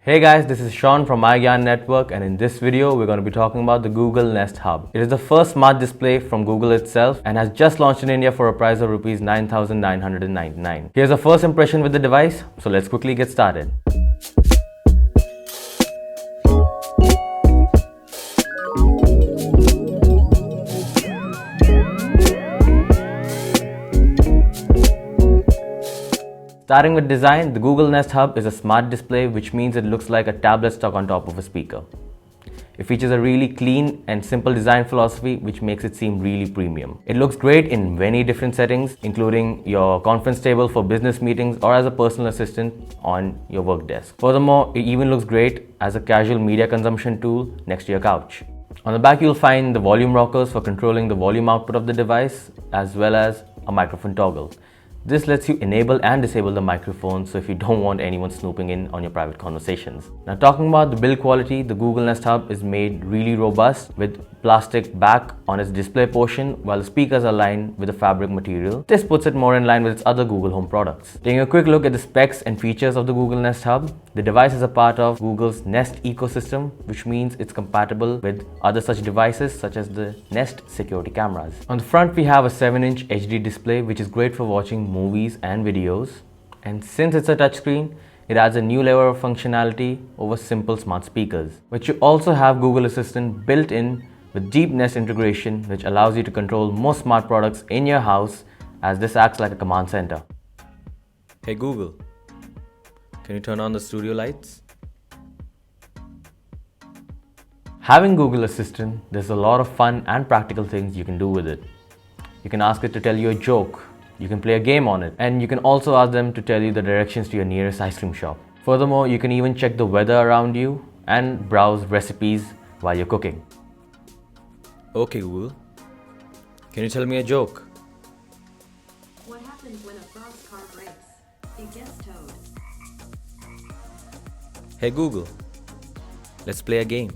Hey guys, this is Sean from iGyaan Network, and in this video we're going to be talking about the Google Nest Hub. It is the first smart display from Google itself and has just launched in India for a price of Rs 9,999. Here's our first impression with the device, so let's quickly get started. Starting with design, the Google Nest Hub is a smart display, which means it looks like a tablet stuck on top of a speaker. It features a really clean and simple design philosophy, which makes it seem really premium. It looks great in many different settings, including your conference table for business meetings or as a personal assistant on your work desk. Furthermore, it even looks great as a casual media consumption tool next to your couch. On the back, you'll find the volume rockers for controlling the volume output of the device, as well as a microphone toggle. This lets you enable and disable the microphone, so if you don't want anyone snooping in on your private conversations. Now, talking about the build quality, the Google Nest Hub is made really robust with plastic back on its display portion, while the speakers are lined with a fabric material. This puts it more in line with its other Google Home products. Taking a quick look at the specs and features of the Google Nest Hub, the device is a part of Google's Nest ecosystem, which means it's compatible with other such devices such as the Nest security cameras. On the front, we have a 7-inch HD display, which is great for watching movies and videos. And since it's a touchscreen, it adds a new layer of functionality over simple smart speakers. But you also have Google Assistant built in with deep Nest integration, which allows you to control most smart products in your house, as this acts like a command center. Hey Google, can you turn on the studio lights? Having Google Assistant, there's a lot of fun and practical things you can do with it. You can ask it to tell you a joke, you can play a game on it, and you can also ask them to tell you the directions to your nearest ice cream shop. Furthermore, you can even check the weather around you and browse recipes while you're cooking. Okay Google, can you tell me a joke? What happens when a frog's car breaks? It gets towed. Hey Google, let's play a game.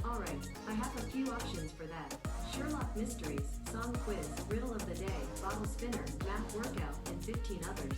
Alright, I have a few options for that. Sherlock Mysteries, Song Quiz, Riddle of the Day, Bottle Spinner, Math Workout, and 15 others.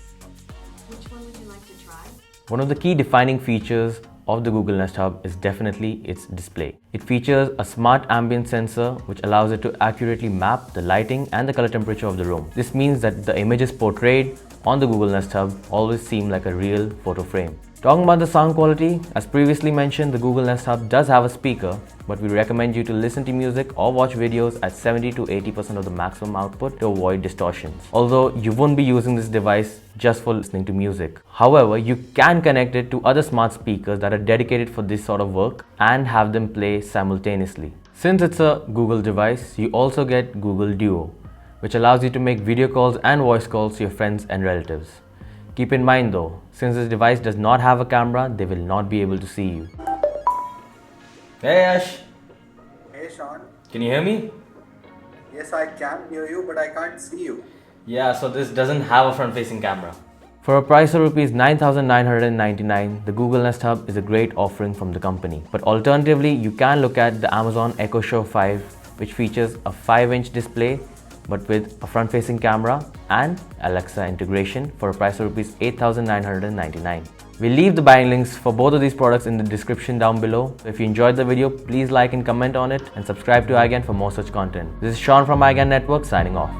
Which one would you like to try? One of the key defining features of the Google Nest Hub is definitely its display. It features a smart ambient sensor which allows it to accurately map the lighting and the color temperature of the room. This means that the images portrayed on the Google Nest Hub always seem like a real photo frame. Talking about the sound quality, as previously mentioned, the Google Nest Hub does have a speaker, but we recommend you to listen to music or watch videos at 70 to 80% of the maximum output to avoid distortions. Although you won't be using this device just for listening to music. However, you can connect it to other smart speakers that are dedicated for this sort of work and have them play simultaneously. Since it's a Google device, you also get Google Duo, which allows you to make video calls and voice calls to your friends and relatives. Keep in mind though, since this device does not have a camera, they will not be able to see you. Hey Ash! Hey Sean. Can you hear me? Yes, I can hear you, but I can't see you. Yeah, so this doesn't have a front-facing camera. For a price of Rs 9,999, the Google Nest Hub is a great offering from the company. But alternatively, you can look at the Amazon Echo Show 5, which features a 5-inch display but with a front-facing camera and Alexa integration for a price of Rs 8,999. We'll leave the buying links for both of these products in the description down below. If you enjoyed the video, please like and comment on it and subscribe to iGyaan for more such content. This is Sean from iGyaan Network signing off.